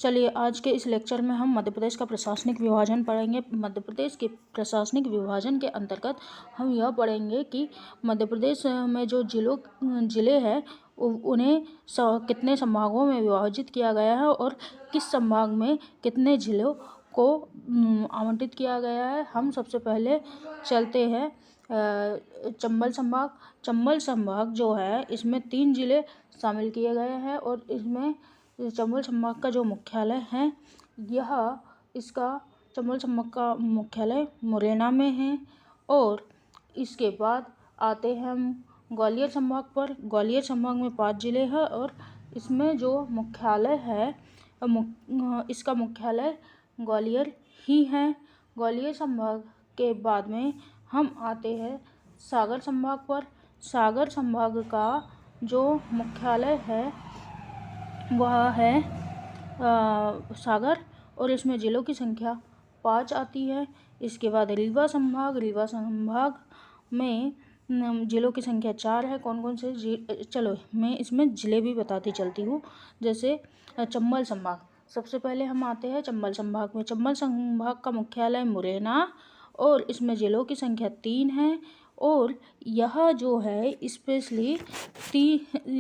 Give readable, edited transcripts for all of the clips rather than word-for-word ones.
चलिए आज के इस लेक्चर में हम मध्य प्रदेश का प्रशासनिक विभाजन पढ़ेंगे। मध्य प्रदेश के प्रशासनिक विभाजन के अंतर्गत हम यह पढ़ेंगे कि मध्य प्रदेश में जो ज़िले हैं उन्हें कितने संभागों में विभाजित किया गया है और किस संभाग में कितने ज़िलों को आवंटित किया गया है। हम सबसे पहले चलते हैं चंबल संभाग। चंबल संभाग जो है इसमें 3 ज़िले शामिल किए गए हैं और इसमें चंबल संभाग का जो मुख्यालय है इसका चंबल संभाग का मुख्यालय मुरैना में है। और इसके बाद आते हैं हम ग्वालियर संभाग पर। ग्वालियर संभाग में 5 ज़िले हैं और इसमें जो मुख्यालय है इसका मुख्यालय ग्वालियर ही है। ग्वालियर संभाग के बाद में हम आते हैं सागर संभाग पर। सागर संभाग का जो मुख्यालय है वह है सागर और इसमें ज़िलों की संख्या 5 आती है। इसके बाद रीवा संभाग। रीवा संभाग में ज़िलों की संख्या 4 है। कौन कौन से चलो मैं इसमें ज़िले भी बताती चलती हूँ। जैसे चंबल संभाग, सबसे पहले हम आते हैं चंबल संभाग में। चंबल संभाग का मुख्यालय मुरैना और इसमें ज़िलों की संख्या 3 है। और यह जो है स्पेशली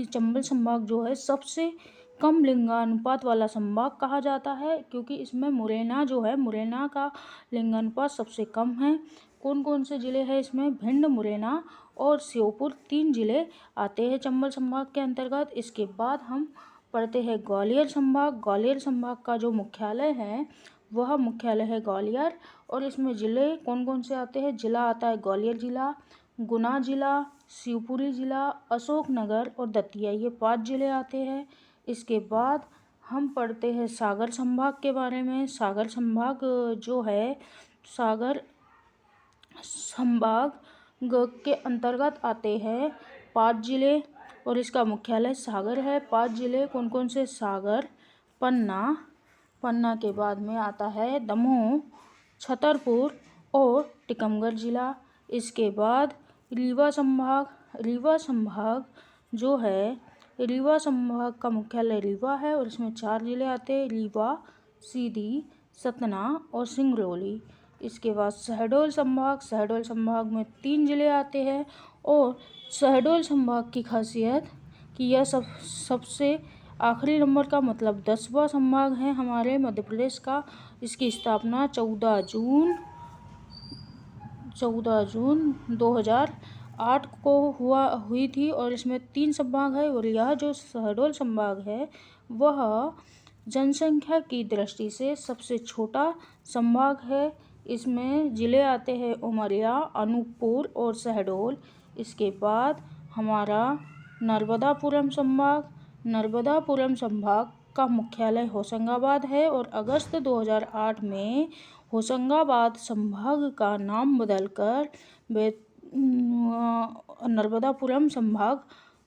चंबल संभाग जो है सबसे कम लिंगानुपात वाला संभाग कहा जाता है, क्योंकि इसमें मुरैना जो है मुरैना का लिंगानुपात सबसे कम है। कौन कौन से ज़िले हैं इसमें? भिंड, मुरैना और श्योपुर 3 ज़िले आते हैं चंबल संभाग के अंतर्गत। इसके बाद हम पढ़ते हैं ग्वालियर संभाग। ग्वालियर संभाग का जो मुख्यालय है वह मुख्यालय है ग्वालियर और इसमें ज़िले कौन कौन से आते हैं? जिला आता है ग्वालियर जिला, गुना जिला, शिवपुरी जिला, अशोकनगर और दतिया, ये 5 ज़िले आते हैं। इसके बाद हम पढ़ते हैं सागर संभाग के बारे में। सागर संभाग जो है सागर संभाग के अंतर्गत आते हैं 5 ज़िले और इसका मुख्यालय सागर है। 5 ज़िले कौन कौन से? सागर, पन्ना, पन्ना के बाद में आता है दमोह, छतरपुर और टीकमगढ़ जिला। इसके बाद रीवा संभाग। रीवा संभाग जो है रीवा संभाग का मुख्यालय रीवा है और इसमें 4 ज़िले आते हैं, रीवा, सीधी, सतना और सिंगरौली। इसके बाद शहडोल संभाग। शहडोल संभाग में 3 ज़िले आते हैं और शहडोल संभाग की खासियत कि यह सबसे आखिरी नंबर का मतलब 10वां संभाग है हमारे मध्य प्रदेश का। इसकी स्थापना 14 जून 2008 को हुई थी और इसमें 3 संभाग है। और यह जो शहडोल संभाग है वह जनसंख्या की दृष्टि से सबसे छोटा संभाग है। इसमें ज़िले आते हैं उमरिया, अनूपपुर और शहडोल। इसके बाद हमारा नर्मदापुरम संभाग। नर्मदापुरम संभाग का मुख्यालय होशंगाबाद है और अगस्त 2008 में होशंगाबाद संभाग का नाम बदलकर नर्मदापुरम संभाग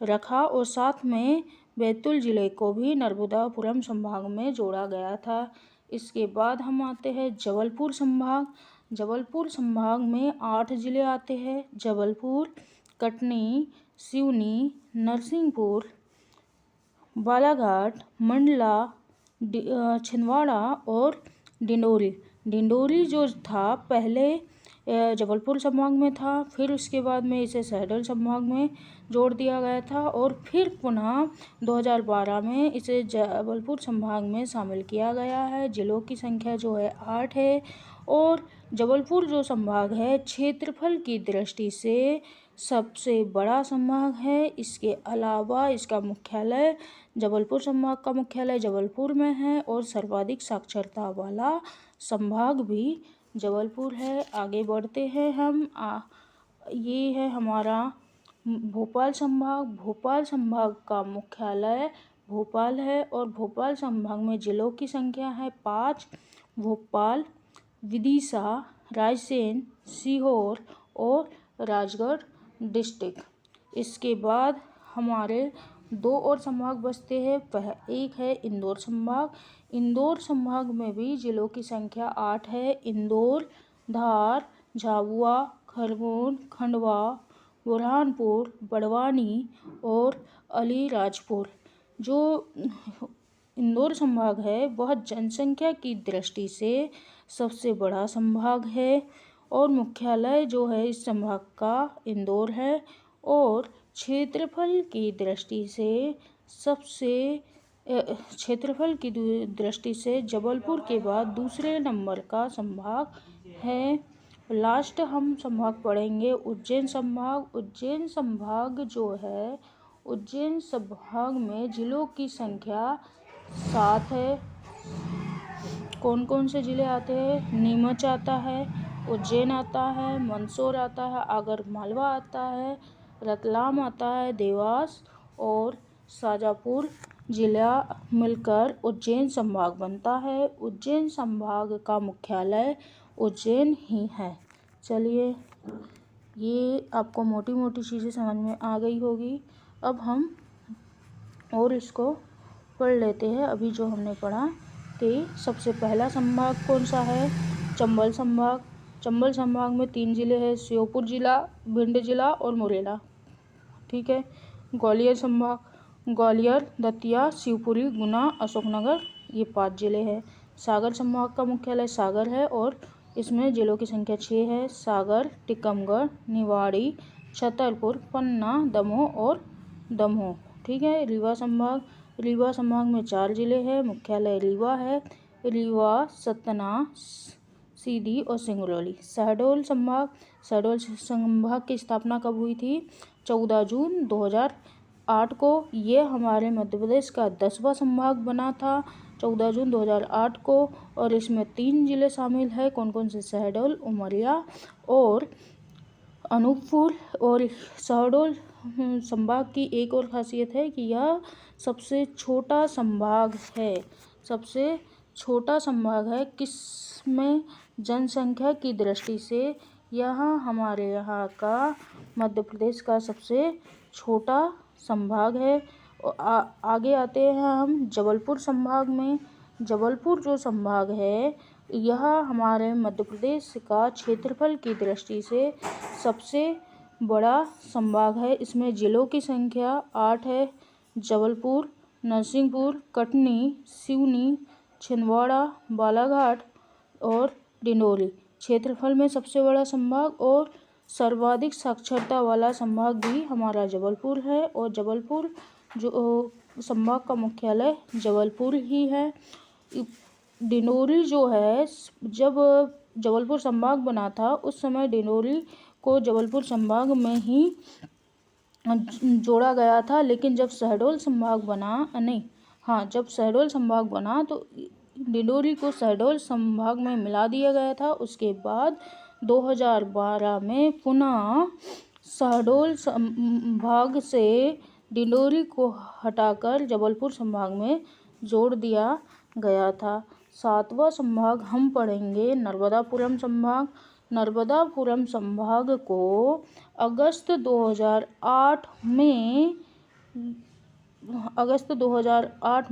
रखा और साथ में बैतूल ज़िले को भी नर्मदापुरम संभाग में जोड़ा गया था। इसके बाद हम आते हैं जबलपुर संभाग। जबलपुर संभाग में 8 ज़िले आते हैं, जबलपुर, कटनी, सिवनी, नरसिंहपुर, बालाघाट, मंडला, छिंदवाड़ा और डिंडोरी। डिंडोरी जो था पहले जबलपुर संभाग में था, फिर उसके बाद में इसे शहडोल संभाग में जोड़ दिया गया था और फिर पुनः 2012 में इसे जबलपुर संभाग में शामिल किया गया है। जिलों की संख्या जो है 8 है और जबलपुर जो संभाग है क्षेत्रफल की दृष्टि से सबसे बड़ा संभाग है। इसके अलावा इसका मुख्यालय जबलपुर संभाग का मुख्यालय जबलपुर में है और सर्वाधिक साक्षरता वाला संभाग भी जबलपुर है। आगे बढ़ते हैं हम। ये है हमारा भोपाल संभाग। भोपाल संभाग का मुख्यालय भोपाल है और भोपाल संभाग में ज़िलों की संख्या है 5, भोपाल, विदिशा, रायसेन, सीहोर और राजगढ़ डिस्ट्रिक्ट। इसके बाद हमारे 2 और संभाग बचते हैं। एक है इंदौर संभाग। इंदौर संभाग में भी ज़िलों की संख्या 8 है। इंदौर, धार, झाबुआ, खरगोन, खंडवा, बुरहानपुर, बड़वानी और अलीराजपुर। जो इंदौर संभाग है वह जनसंख्या की दृष्टि से सबसे बड़ा संभाग है और मुख्यालय जो है इस संभाग का इंदौर है और क्षेत्रफल की दृष्टि से जबलपुर के बाद दूसरे नंबर का संभाग है। लास्ट हम संभाग पढ़ेंगे उज्जैन संभाग। उज्जैन संभाग जो है उज्जैन संभाग में जिलों की संख्या 7 है। कौन कौन से जिले आते हैं? नीमच आता है, उज्जैन आता है, मंदसौर आता है, आगर मालवा आता है, रतलाम आता है, देवास और शाजापुर जिला मिलकर उज्जैन संभाग बनता है। उज्जैन संभाग का मुख्यालय उज्जैन ही है। चलिए, ये आपको मोटी मोटी चीज़ें समझ में आ गई होगी। अब हम और इसको पढ़ लेते हैं। अभी जो हमने पढ़ा कि सबसे पहला संभाग कौन सा है? चंबल संभाग। चंबल संभाग में 3 जिले हैं, श्योपुर जिला, भिंड जिला और मुरैना। ठीक है। ग्वालियर संभाग, ग्वालियर, दतिया, शिवपुरी, गुना, अशोकनगर, ये 5 जिले हैं। सागर संभाग का मुख्यालय सागर है और इसमें जिलों की संख्या 6 है। सागर, टीकमगढ़, निवाड़ी, छतरपुर, पन्ना, दमोह और दमोह। ठीक है। रीवा संभाग, रीवा संभाग में 4 जिले हैं, मुख्यालय रीवा है। रीवा, सतना, सीधी और सिंगरौली। शहडोल संभाग, शहडोल संभाग की स्थापना कब हुई थी? 14 जून 2008 को। ये हमारे मध्य प्रदेश का 10वां संभाग बना था 14 जून 2008 को और इसमें 3 जिले शामिल हैं। कौन कौन से? शहडोल, उमरिया और अनूपपुर। और शहडोल संभाग की एक और खासियत है कि यह सबसे छोटा संभाग है। सबसे छोटा संभाग है किसमें? जनसंख्या की दृष्टि से यह हमारे यहाँ का मध्य प्रदेश का सबसे छोटा संभाग है। आगे आते हैं हम जबलपुर संभाग में। जबलपुर जो संभाग है यह हमारे मध्य प्रदेश का क्षेत्रफल की दृष्टि से सबसे बड़ा संभाग है। इसमें जिलों की संख्या 8 है। जबलपुर, नरसिंहपुर, कटनी, सिवनी, छिंदवाड़ा, बालाघाट और डिंडोरी। क्षेत्रफल में सबसे बड़ा संभाग और सर्वाधिक साक्षरता वाला संभाग भी हमारा जबलपुर है और जबलपुर जो संभाग का मुख्यालय जबलपुर ही है। डिंडोरी जो है, जब जबलपुर संभाग बना था उस समय डिंडोरी को जबलपुर संभाग में ही जोड़ा गया था, लेकिन जब शहडोल संभाग बना तो डिंडोरी को शहडोल संभाग में मिला दिया गया था। उसके बाद 2012 में पुनः शहडोल संभाग से डिंडोरी को हटाकर जबलपुर संभाग में जोड़ दिया गया था। 7वां संभाग हम पढ़ेंगे नर्मदापुरम संभाग। नर्मदापुरम संभाग को अगस्त 2008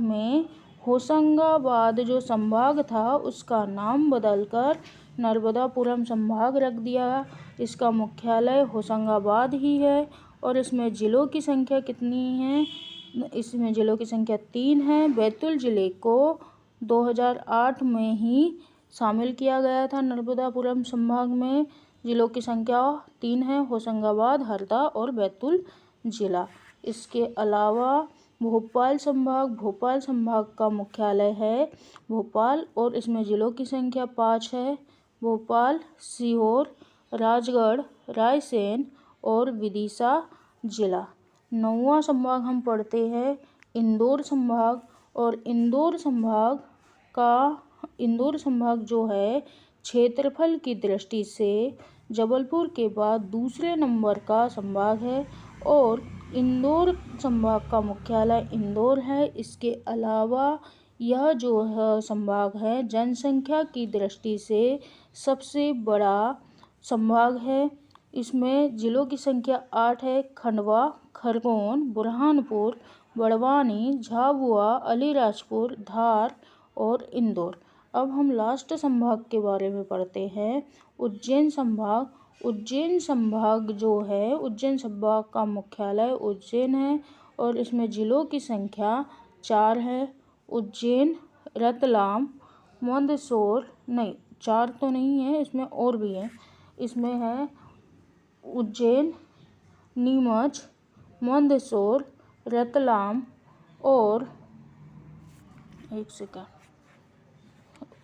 में होशंगाबाद जो संभाग था उसका नाम बदलकर नर्मदापुरम संभाग रख दिया। इसका मुख्यालय होशंगाबाद ही है और इसमें जिलों की संख्या कितनी है? इसमें जिलों की संख्या 3 है। बैतूल जिले को 2008 में ही शामिल किया गया था नर्मदापुरम संभाग में। जिलों की संख्या 3 है, होशंगाबाद, हरदा और बैतूल जिला। इसके अलावा भोपाल संभाग का मुख्यालय है भोपाल और इसमें जिलों की संख्या 5 है। भोपाल, सीहोर, राजगढ़, रायसेन और विदिशा जिला। 9वां संभाग हम पढ़ते हैं इंदौर संभाग और इंदौर संभाग जो है क्षेत्रफल की दृष्टि से जबलपुर के बाद दूसरे नंबर का संभाग है और इंदौर संभाग का मुख्यालय इंदौर है। इसके अलावा यह जो संभाग है जनसंख्या की दृष्टि से सबसे बड़ा संभाग है। इसमें जिलों की संख्या 8 है। खंडवा, खरगोन, बुरहानपुर, बड़वानी, झाबुआ, अलीराजपुर, धार और इंदौर। अब हम लास्ट संभाग के बारे में पढ़ते हैं उज्जैन संभाग। उज्जैन संभाग जो है उज्जैन संभाग का मुख्यालय उज्जैन है और इसमें जिलों की संख्या 4 है। उज्जैन, रतलाम, मंदसौर, नहीं 4 तो नहीं है, इसमें और भी है। इसमें है उज्जैन, नीमच, मंदसौर, रतलाम और एक सेकंड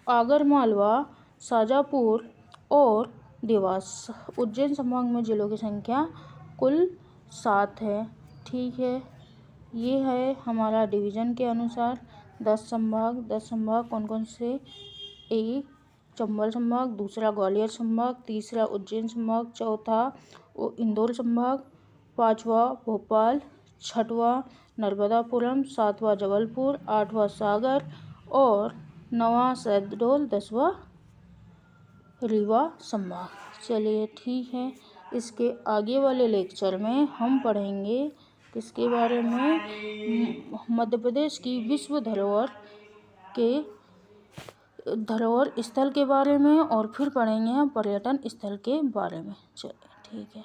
आगरमालवा, शाजापुर और देवास। उज्जैन संभाग में जिलों की संख्या कुल 7 है। ठीक है, ये है हमारा डिवीज़न के अनुसार 10 संभाग। 10 संभाग कौन कौन से? एक चंबल संभाग, दूसरा ग्वालियर संभाग, तीसरा उज्जैन संभाग, चौथा इंदौर संभाग, पांचवा भोपाल, छठवां नर्मदापुरम, सातवां जबलपुर, आठवां सागर और नौवां शहडोल, 10वां रीवा संभाग। चलिए ठीक है, इसके आगे वाले लेक्चर में हम पढ़ेंगे किसके बारे में? मध्य प्रदेश की विश्व धरोहर स्थल के बारे में, और फिर पढ़ेंगे हम पर्यटन स्थल के बारे में। चलिए ठीक है।